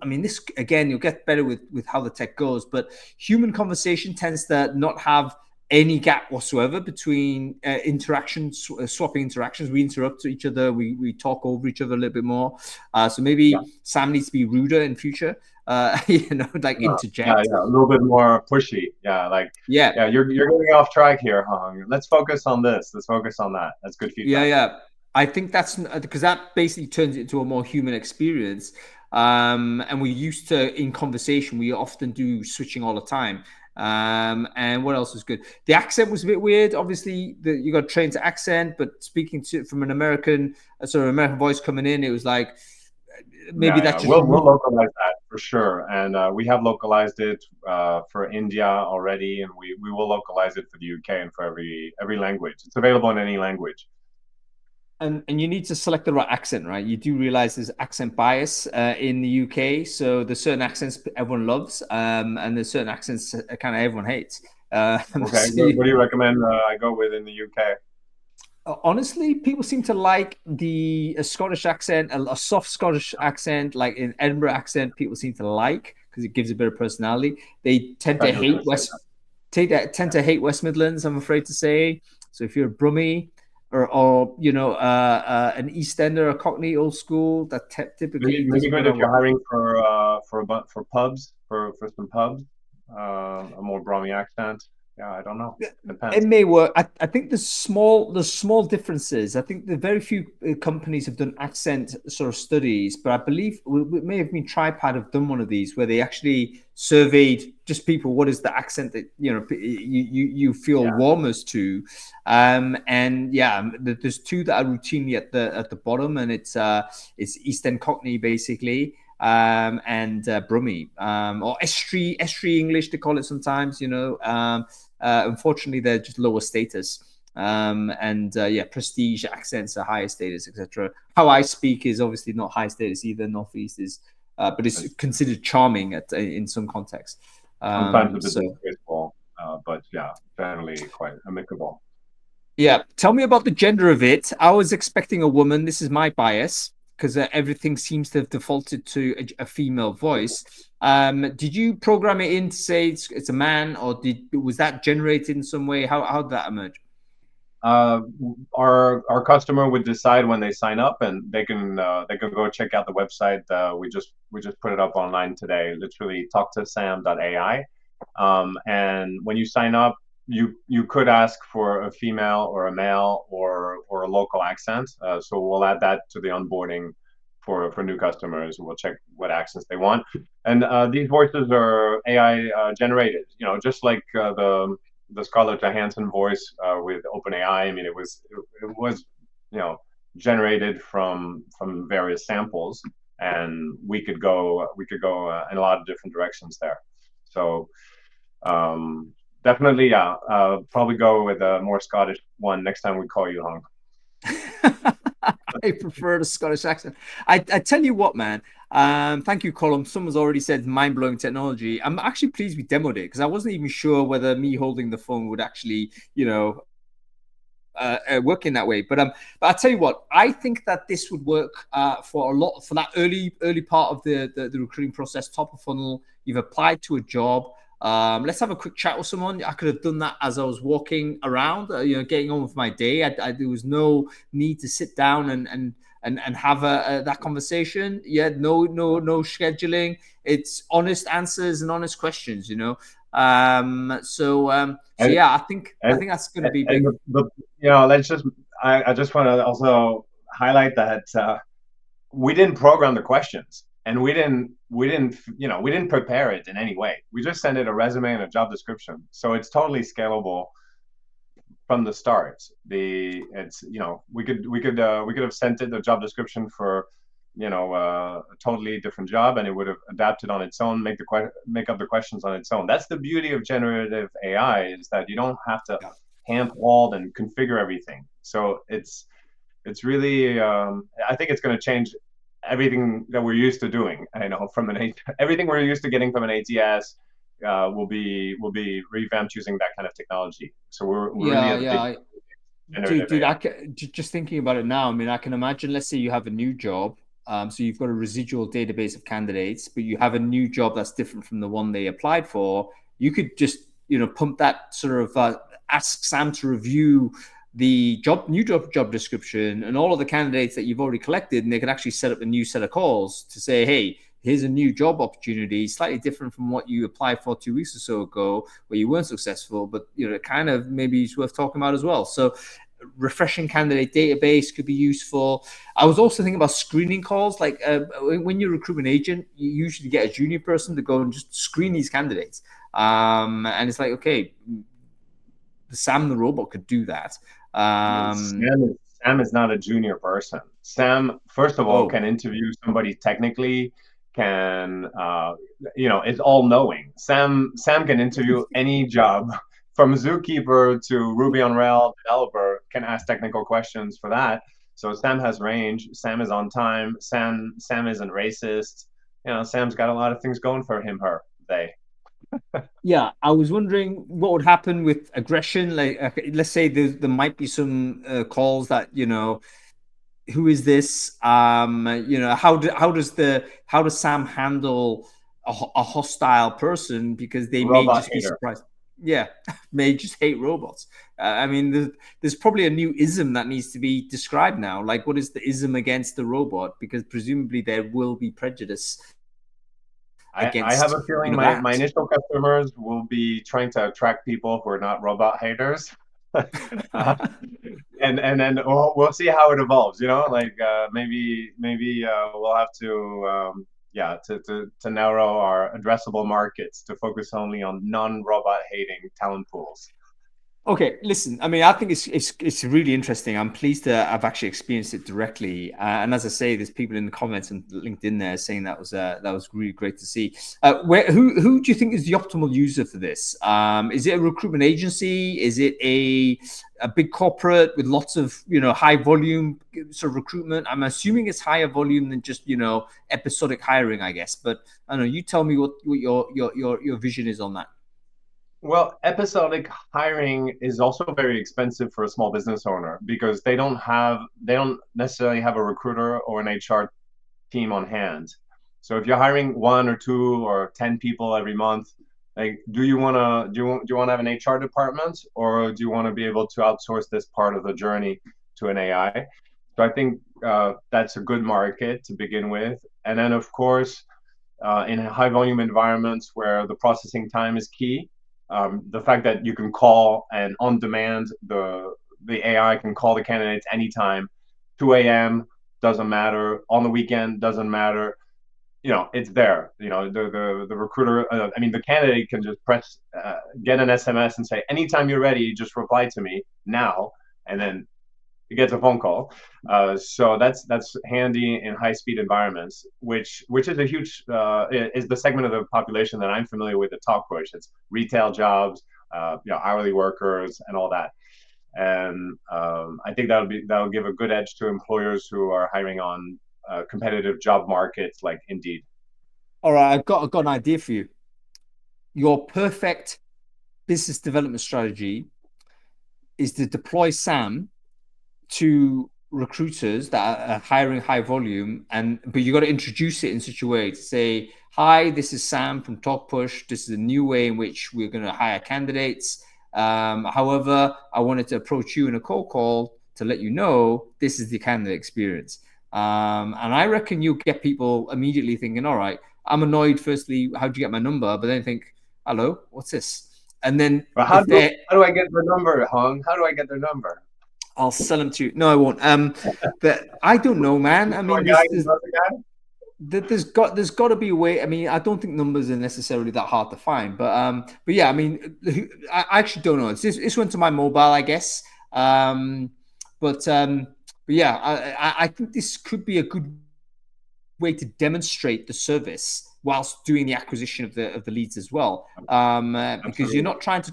I mean, this, again, you'll get better with how the tech goes, but human conversation tends to not have any gap whatsoever between interactions, swapping interactions. We interrupt each other. We talk over each other a little bit more. So maybe Sam needs to be ruder in future. Like interject. Yeah, a little bit more pushy. Yeah, you're getting off track here, Hung. Let's focus on this. Let's focus on that. That's good feedback. Yeah. I think that's because that basically turns it into a more human experience. And we're used to, in conversation, we often do switching all the time. And what else was good? The accent was a bit weird. Obviously, you got trained to accent, but speaking from an American, sort of American voice coming in, it was like maybe that's just. We'll localize that for sure, and we have localized it for India already, and we will localize it for the UK and for every language. It's available in any language. And you need to select the right accent, right? You do realize there's accent bias in the UK. So there's certain accents everyone loves, and there's certain accents kind of everyone hates. Okay, what do you recommend I go with in the UK? Honestly, people seem to like a Scottish accent, a soft Scottish accent, like an Edinburgh accent. People seem to like because it gives a bit of personality. They tend to hate West Midlands, I'm afraid to say. So if you're a Brummie, or an East Ender, a Cockney, old school, that typically maybe good if you're hiring for pubs, for some pubs, a more Brummie accent. Yeah, I don't know. Depends. It may work. I think there's small differences. I think the very few companies have done accent sort of studies, but I believe it may have been Tripad have done one of these where they actually surveyed just people. What is the accent that you feel warmest to? And yeah, there's two that are routinely at the bottom, and it's East End Cockney basically. And Brummie, or Estuary English, they call it sometimes, unfortunately, they're just lower status. Prestige accents are higher status, etc. How I speak is obviously not high status either. Northeast is, but it's considered charming in some contexts. Sometimes a bit disgraceful, but yeah, generally quite amicable. Yeah, tell me about the gender of it. I was expecting a woman. This is my bias, because everything seems to have defaulted to a female voice. Did you program it in to say it's a man, or was that generated in some way? How did that emerge? Our customer would decide when they sign up, and they can go check out the website. We just put it up online today. Literally, talktosam.ai. And when you sign up, you could ask for a female or a male or a local accent. So we'll add that to the onboarding for new customers. We'll check what accents they want, and these voices are AI generated. You know, just like the Scarlett Johansson voice with OpenAI. I mean, it was you know generated from various samples, and we could go in a lot of different directions there. So definitely, yeah, probably go with a more Scottish one next time we call you, Hong. I prefer the Scottish accent. I tell you what, man. Thank you, Colin. Someone's already said mind-blowing technology. I'm actually pleased we demoed it because I wasn't even sure whether me holding the phone would actually, work in that way. But I tell you what, I think that this would work for a lot for that early part of the recruiting process, top of funnel. You've applied to a job. Let's have a quick chat with someone. I could have done that as I was walking around, getting on with my day. There was no need to sit down and have that conversation. Yeah, no scheduling. It's honest answers and honest questions. So And yeah, I and think that's going to be and big. let's just I just want to also highlight that we didn't program the questions, and we didn't prepare it in any way. We just sent it a resume and a job description, so it's totally scalable from the start. It's we could have sent it a job description for a totally different job, and it would have adapted on its own, make up the questions on its own. That's the beauty of generative AI, is that you don't have to Yeah. hand hold and configure everything. So it's really I think it's going to change everything that we're used to doing. I know from everything we're used to getting from an ATS will be revamped using that kind of technology. So we're really Yeah, at the big yeah. Dude, generative AI. just thinking about it now. I mean, I can imagine. Let's say you have a new job, so you've got a residual database of candidates, but you have a new job that's different from the one they applied for. You could just, pump that sort of ask Sam to review the job description and all of the candidates that you've already collected, and they could actually set up a new set of calls to say, hey, here's a new job opportunity, slightly different from what you applied for 2 weeks or so ago, where you weren't successful, but kind of maybe it's worth talking about as well. So refreshing candidate database could be useful. I was also thinking about screening calls. Like when you're a recruitment agent, you usually get a junior person to go and just screen these candidates. And it's like, okay, Sam the robot could do that. Sam is not a junior person. Sam, first of all, Oh, can interview somebody technically, can is all knowing. Sam can interview any job from zookeeper to Ruby on Rails developer, can ask technical questions for that. So Sam has range. Sam is on time. Sam isn't racist. Sam's got a lot of things going for him, her, they. yeah. I was wondering what would happen with aggression. Like, let's say there might be some calls that, who is this? How does Sam handle a hostile person because they may Robot just be hater. surprised? Yeah, may just hate robots. I mean, there's probably a new ism that needs to be described now. Like, what is the ism against the robot? Because presumably there will be prejudice I have against, a feeling my that. initial customers will be trying to attract people who are not robot haters. uh, and then we'll see how it evolves. Like maybe we'll have to yeah to narrow our addressable markets to focus only on non-robot hating talent pools. Okay, listen. I mean, I think it's really interesting. I'm pleased to have actually experienced it directly. And as I say, there's people in the comments and LinkedIn there saying that was really great to see. Who do you think is the optimal user for this? Is it a recruitment agency? Is it a big corporate with lots of high volume sort of recruitment? I'm assuming it's higher volume than just episodic hiring, I guess. But I don't know. You tell me what your vision is on that. Well, episodic hiring is also very expensive for a small business owner because they don't necessarily have a recruiter or an HR team on hand. So if you're hiring one or two or 10 people every month, Like, do you want to have an HR department, or do you want to be able to outsource this part of the journey to an AI? So I think that's a good market to begin with. And then, of course, in high volume environments where the processing time is key, the fact that you can call and on demand, the AI can call the candidates anytime, 2 a.m. doesn't matter, on the weekend doesn't matter. It's there. The recruiter, I mean, the candidate can just get an SMS and say, anytime you're ready, just reply to me now, and then it gets a phone call. So that's handy in high speed environments, which is a huge is the segment of the population that I'm familiar with at Talkpush. It's retail jobs, hourly workers, and all that. And I think that'll give a good edge to employers who are hiring on competitive job markets like Indeed. All right, I've got an idea for you. Your perfect business development strategy is to deploy Sam to recruiters that are hiring high volume, but you got to introduce it in such a way to say, hi, this is Sam from Talkpush. This is a new way in which we're going to hire candidates. However, I wanted to approach you in a cold call to let you know this is the candidate experience. And I reckon you'll get people immediately thinking, all right, I'm annoyed. Firstly, how'd you get my number? But then think, hello, what's this? And then how do I get their number, Hung? How do I get their number? I'll sell them to you. No, I won't. But I don't know, man. I mean, there's got to be a way. I mean, I don't think numbers are necessarily that hard to find, but yeah, I mean, I actually don't know. This went to my mobile, I guess. But yeah, I think this could be a good way to demonstrate the service whilst doing the acquisition of the leads as well. Because you're not trying to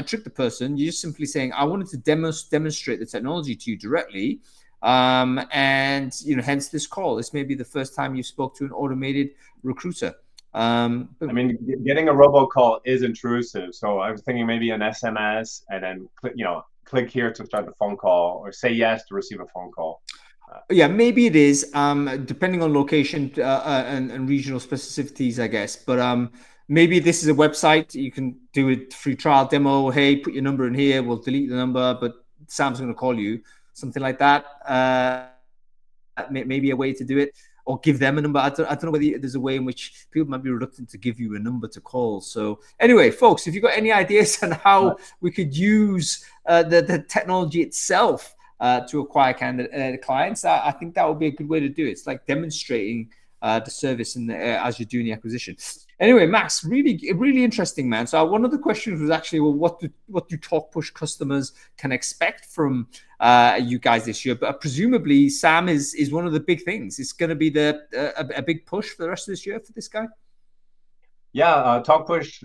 trick the person. You're just simply saying, I wanted to demonstrate the technology to you directly. And hence this call. This may be the first time you spoke to an automated recruiter. I mean, getting a robocall is intrusive. So I was thinking maybe an SMS and then click here to start the phone call, or say yes to receive a phone call. Yeah, maybe it is, depending on location and regional specificities, I guess. But maybe this is a website. You can do a free trial demo. Hey, put your number in here. We'll delete the number, but Sam's going to call you. Something like that. Maybe a way to do it, or give them a number. I don't know whether there's a way in which people might be reluctant to give you a number to call. So anyway, folks, if you've got any ideas on how we could use the technology itself to acquire clients, I think that would be a good way to do it. It's like demonstrating the service as you're doing the acquisition. Anyway, Max, really interesting, man. So one of the questions was actually, well, what do Talkpush customers can expect from you guys this year? But presumably, Sam is one of the big things. It's going to be a big push for the rest of this year for this guy. Yeah, Talkpush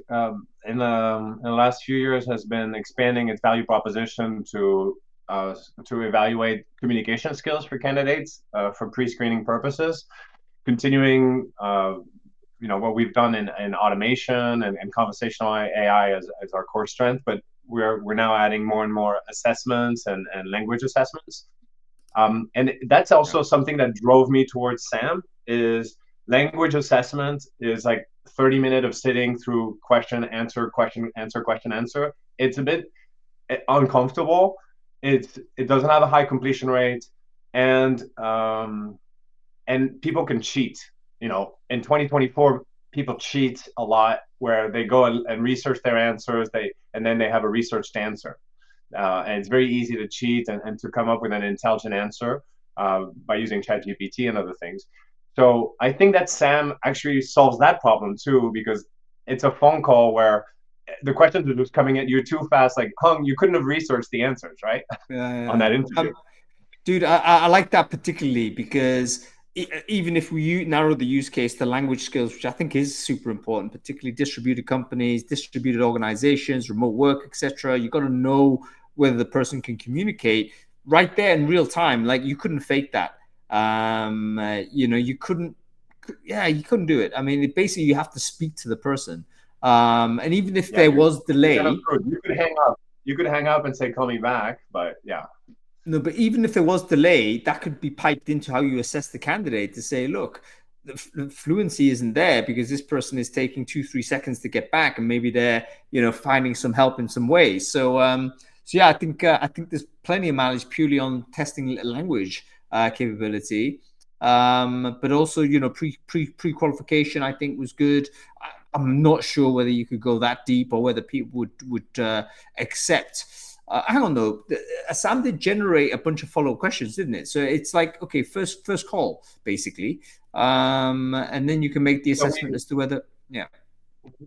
in the last few years has been expanding its value proposition to evaluate communication skills for candidates for pre-screening purposes, continuing what we've done in automation and conversational AI as our core strength, but we're now adding more and more assessments and language assessments. And that's also something that drove me towards Sam. Is language assessment is like 30 minutes of sitting through question, answer, question, answer, question, answer. It's a bit uncomfortable. It doesn't have a high completion rate, and people can cheat. In 2024, people cheat a lot, where they go and research their answers, and then they have a researched answer. And it's very easy to cheat and to come up with an intelligent answer by using ChatGPT and other things. So I think that Sam actually solves that problem too, because it's a phone call where the questions are just coming at you too fast. Like, Hung, you couldn't have researched the answers, right? On that interview. Dude, I like that particularly, because even if we narrow the use case to language skills, which I think is super important, particularly distributed companies, distributed organizations, remote work, etc., you got to know whether the person can communicate right there in real time. Like, you couldn't fake that. You couldn't do it. I mean, basically you have to speak to the person. And even if there was delay, you could hang up and say, call me back. But yeah. No, but even if there was delay, that could be piped into how you assess the candidate to say, look, the fluency isn't there because this person is taking 2-3 seconds to get back, and maybe they're finding some help in some way. So yeah, I think there's plenty of mileage purely on testing language capability. But also, pre qualification I think was good. I'm not sure whether you could go that deep or whether people would accept. Hang on though, Sam did generate a bunch of follow-up questions, didn't it? So it's like, okay, first call basically, and then you can make the assessment as to whether, yeah.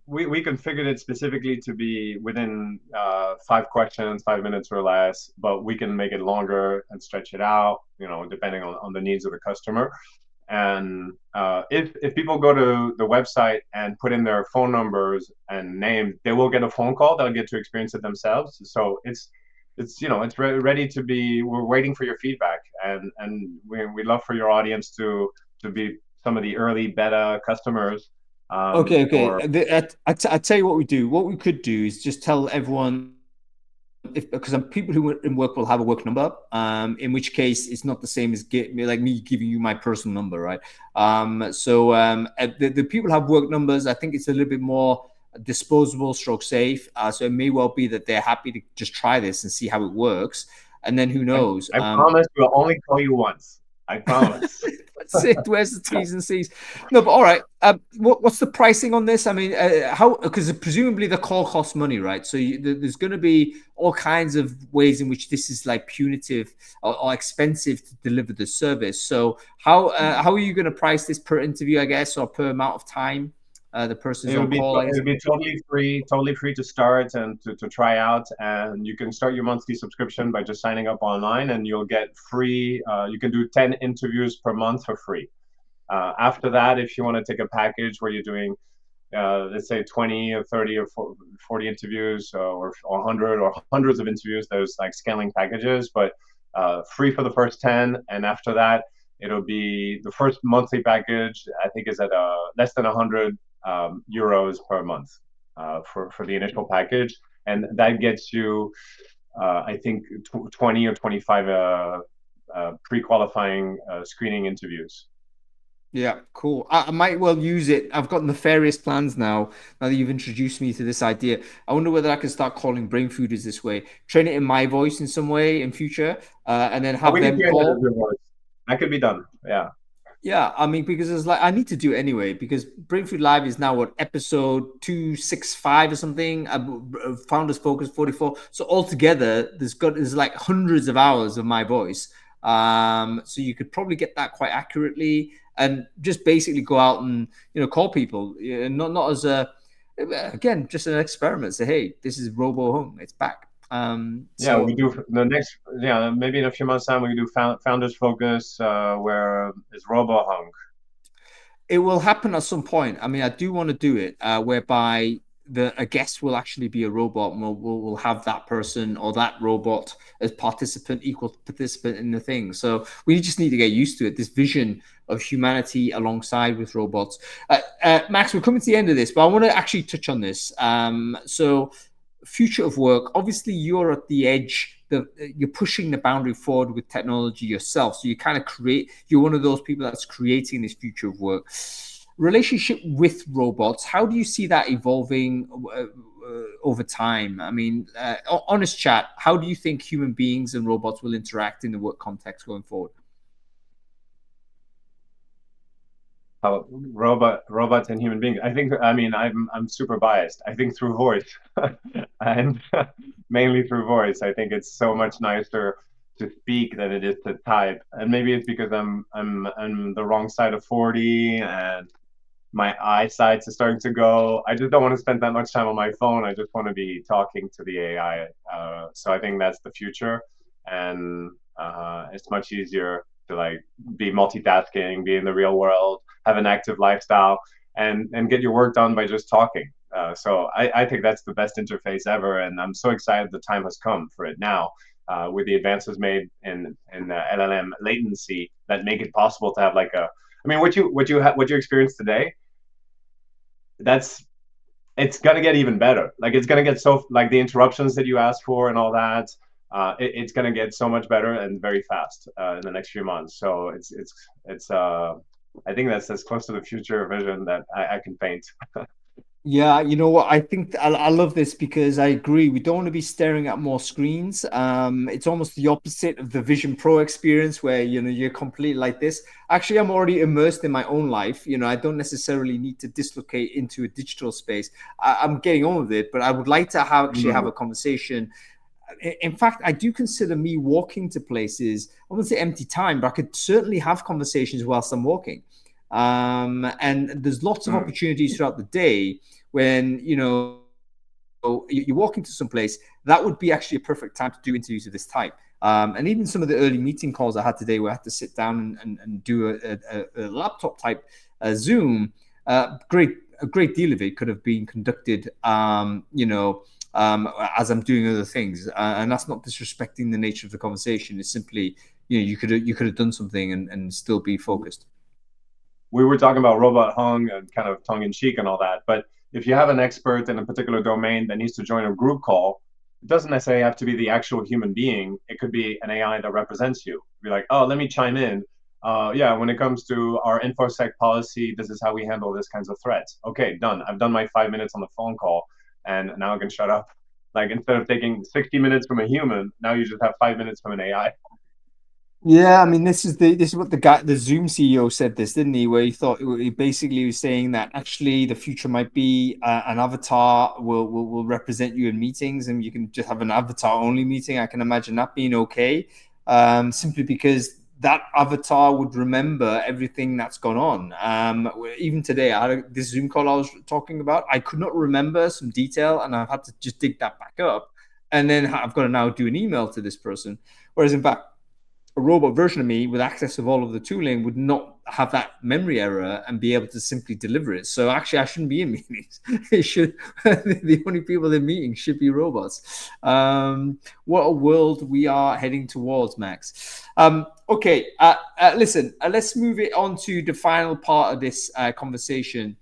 We configured it specifically to be within 5 questions, 5 minutes or less, but we can make it longer and stretch it out, depending on the needs of the customer. And if people go to the website and put in their phone numbers and names, they will get a phone call. They'll get to experience it themselves. So it's ready to be. We're waiting for your feedback, and we love for your audience to be some of the early beta customers. Okay. I tell you what we do. What we could do is just tell everyone, because people who in work will have a work number, in which case it's not the same as like me giving you my personal number, right? The people have work numbers. I think it's a little bit more disposable, stroke safe. So it may well be that they're happy to just try this and see how it works, and then who knows? I promise we'll only call you once. I promise. That's it. Where's the T's and C's? No, but all right. What's the pricing on this? I mean, how? Because presumably the call costs money, right? So there's going to be all kinds of ways in which this is like punitive or expensive to deliver the service. So how are you going to price this per interview, I guess, or per amount of time the person's on call? It would be totally free to start and to try out. And you can start your monthly subscription by just signing up online, and you'll get free. You can do 10 interviews per month for free. After that, if you want to take a package where you're doing, let's say 20 or 30 or 40 interviews or 100 or hundreds of interviews, there's like scaling packages, but free for the first 10. And after that, it'll be the first monthly package, I think, is at less than 100 euros per month for the initial package. And that gets you, I think, 20 or 25 pre-qualifying screening interviews. Yeah, cool. I might well use it. I've got nefarious plans now that you've introduced me to this idea. I wonder whether I can start calling brain fooders this way, train it in my voice in some way in future, and then have them call. That could be done. Yeah. Yeah, I mean, because it's like I need to do it anyway, because Brain Food Live is now what, episode 265 or something. Founders Focus 44. So altogether, there's like hundreds of hours of my voice. So you could probably get that quite accurately, and just basically go out and call people, not as again, just an experiment. Say, hey, this is Robo Home, it's back. We do the next. Yeah, maybe in a few months' time we can do Founders Focus, where is Robo Hung. It will happen at some point. I mean, I do want to do it whereby a guest will actually be a robot, and we'll have that person or that robot as equal participant in the thing. So we just need to get used to it. This vision of humanity alongside with robots. Max, we're coming to the end of this, but I want to actually touch on this. So future of work, obviously you're at the edge, you're pushing the boundary forward with technology yourself. So you're one of those people that's creating this future of work. Relationship with robots, how do you see that evolving over time? I mean, honest chat, how do you think human beings and robots will interact in the work context going forward? Robots and human beings. I'm super biased. I think through voice, and mainly through voice. I think it's so much nicer to speak than it is to type. And maybe it's because I'm the wrong side of 40, and my eyesight is starting to go. I just don't want to spend that much time on my phone. I just want to be talking to the AI. So I think that's the future, and it's much easier to like be multitasking, be in the real world, have an active lifestyle, and get your work done by just talking. So I think that's the best interface ever, and I'm so excited the time has come for it now. With the advances made in LLM latency that make it possible to have like what you experience today, it's gonna get even better. Like it's gonna get so like the interruptions that you asked for and all that. It's gonna get so much better and very fast in the next few months. So it's I think that's as close to the future vision that I can paint. Yeah, you know what? I think I love this because I agree. We don't want to be staring at more screens. It's almost the opposite of the Vision Pro experience where, you're completely like this. Actually, I'm already immersed in my own life. I don't necessarily need to dislocate into a digital space. I'm getting on with it, but I would like to actually have a conversation. In fact, I do consider me walking to places, I wouldn't say empty time, but I could certainly have conversations whilst I'm walking. And there's lots of opportunities throughout the day when, you're walking to some place, that would be actually a perfect time to do interviews of this type. And even some of the early meeting calls I had today where I had to sit down and do a laptop type Zoom, a great deal of it could have been conducted, as I'm doing other things. And that's not disrespecting the nature of the conversation. It's simply, you could have done something and still be focused. We were talking about robot hung and kind of tongue in cheek and all that, but if you have an expert in a particular domain that needs to join a group call, it doesn't necessarily have to be the actual human being. It could be an AI that represents you. Be like, oh, let me chime in. Yeah, when it comes to our infosec policy, this is how we handle this kinds of threats. Okay, done. I've done my 5 minutes on the phone call, and now I can shut up. Like instead of taking 60 minutes from a human, now you just have 5 minutes from an AI. Yeah, I mean, this is what the Zoom CEO said this, didn't he? Where he thought he basically was saying that actually the future might be an avatar will represent you in meetings, and you can just have an avatar only meeting. I can imagine that being okay, simply because that avatar would remember everything that's gone on. Even today, I had this Zoom call I was talking about. I could not remember some detail, and I've had to just dig that back up, and then I've got to now do an email to this person. Whereas in fact, a robot version of me with access of all of the tooling would not have that memory error and be able to simply deliver it. So actually, I shouldn't be in meetings. It should the only people in meetings should be robots. What a world we are heading towards, Max. Okay, listen. Let's move it on to the final part of this conversation.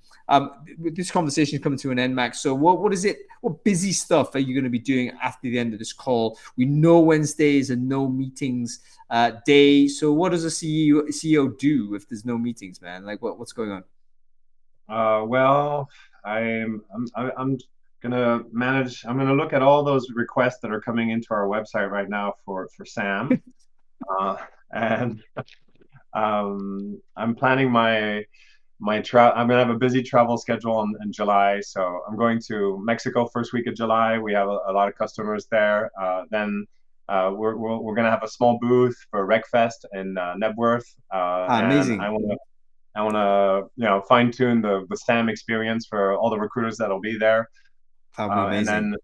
This conversation is coming to an end, Max. So what is it? What busy stuff are you going to be doing after the end of this call? We know Wednesday is a no meetings day. So what does a CEO do if there's no meetings, man? Like what's going on? Well, I'm gonna manage. I'm gonna look at all those requests that are coming into our website right now for Sam, uh, and I'm planning my travel. I'm gonna have a busy travel schedule in July, so I'm going to Mexico first week of July. We have a lot of customers there. Then we're gonna have a small booth for RecFest in Nebworth, and Amazing. I want to fine tune the SAM experience for all the recruiters that'll be there, That'll be and amazing.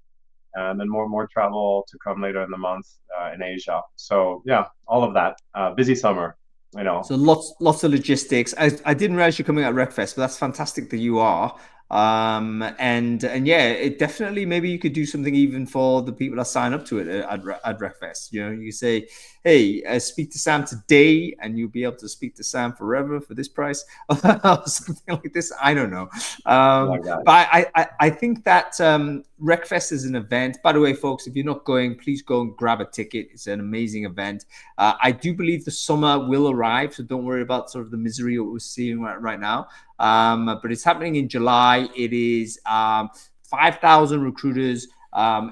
then more travel to come later in the month in Asia. So yeah, all of that. Busy summer, you know. So lots of logistics. I didn't realize you're coming at RecFest, but that's fantastic that you are. And yeah, it definitely maybe you could do something even for the people that sign up to it at RecFest. You say, hey, speak to Sam today, and you'll be able to speak to Sam forever for this price, or something like this. I don't know, Like that. but I think that RecFest is an event. By the way, folks, if you're not going, please go and grab a ticket. It's an amazing event. I do believe the summer will arrive, so don't worry about sort of the misery we're seeing right now. But it's happening in July. It is 5,000 recruiters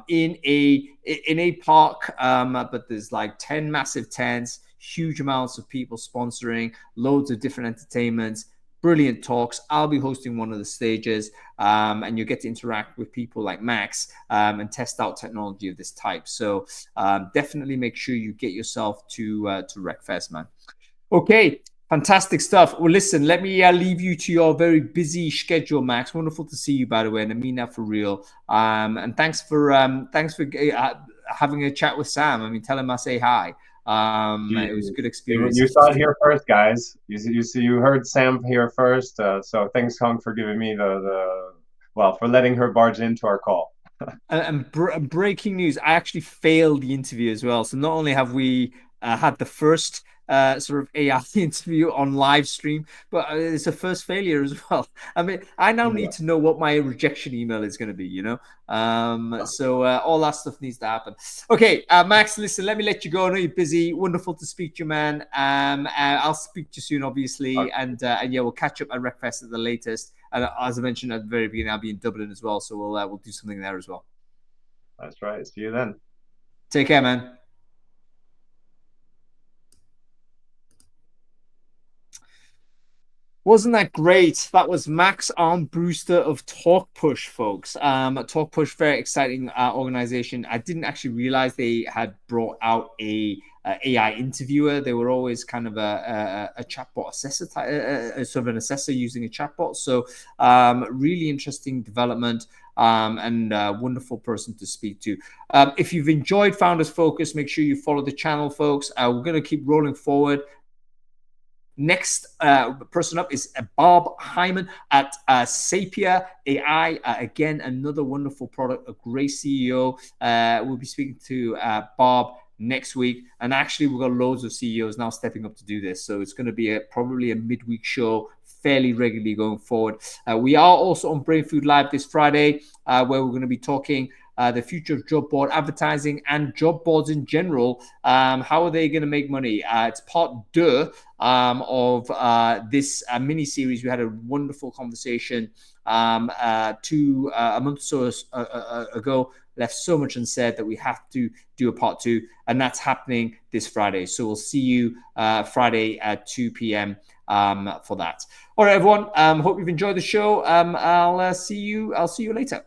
in a park, but there's like 10 massive tents, huge amounts of people sponsoring, loads of different entertainments, brilliant talks. I'll be hosting one of the stages, and you get to interact with people like Max and test out technology of this type. So definitely make sure you get yourself to RecFest, man. Okay, fantastic stuff. Well, listen, let me leave you to your very busy schedule, Max. Wonderful to see you, by the way, and I mean that for real. And thanks for having a chat with Sam. I mean, tell him I say hi. It was a good experience. You saw it here first, guys. You heard Sam here first. So thanks, Hong, for giving me for letting her barge into our call. And breaking news, I actually failed the interview as well. So not only have we had the first sort of AI interview on live stream, but it's a first failure as well. I mean, I now need to know what my rejection email is going to be, you know? So all that stuff needs to happen. Okay, Max, listen, let me let you go. I know you're busy. Wonderful to speak to you, man. I'll speak to you soon, obviously. Okay. And yeah, we'll catch up at RecFest at the latest. And as I mentioned at the very beginning, I'll be in Dublin as well. So we'll do something there as well. That's right. See you then. Take care, man. Wasn't that great? That was Max Armbruster of Talkpush, folks. Talkpush, very exciting organization. I didn't actually realize they had brought out a AI interviewer. They were always kind of a chatbot assessor, sort of an assessor using a chatbot. So really interesting development. And a wonderful person to speak to. If you've enjoyed Founders Focus, make sure you follow the channel, folks. We're going to keep rolling forward. Next person up is Bob Hyman at Sapia AI. Again, another wonderful product, a great CEO. We'll be speaking to Bob next week. And actually, we've got loads of CEOs now stepping up to do this. So it's going to be probably a midweek show fairly regularly going forward. We are also on Brainfood Live this Friday, where we're going to be talking the future of job board advertising and job boards in general. How are they going to make money? It's part 2 of this mini series. We had a wonderful conversation a month or so ago. Left so much unsaid that we have to do a part 2, and that's happening this Friday. So we'll see you Friday at 2 p.m. For that. All right, everyone. Hope you've enjoyed the show. I'll see you later.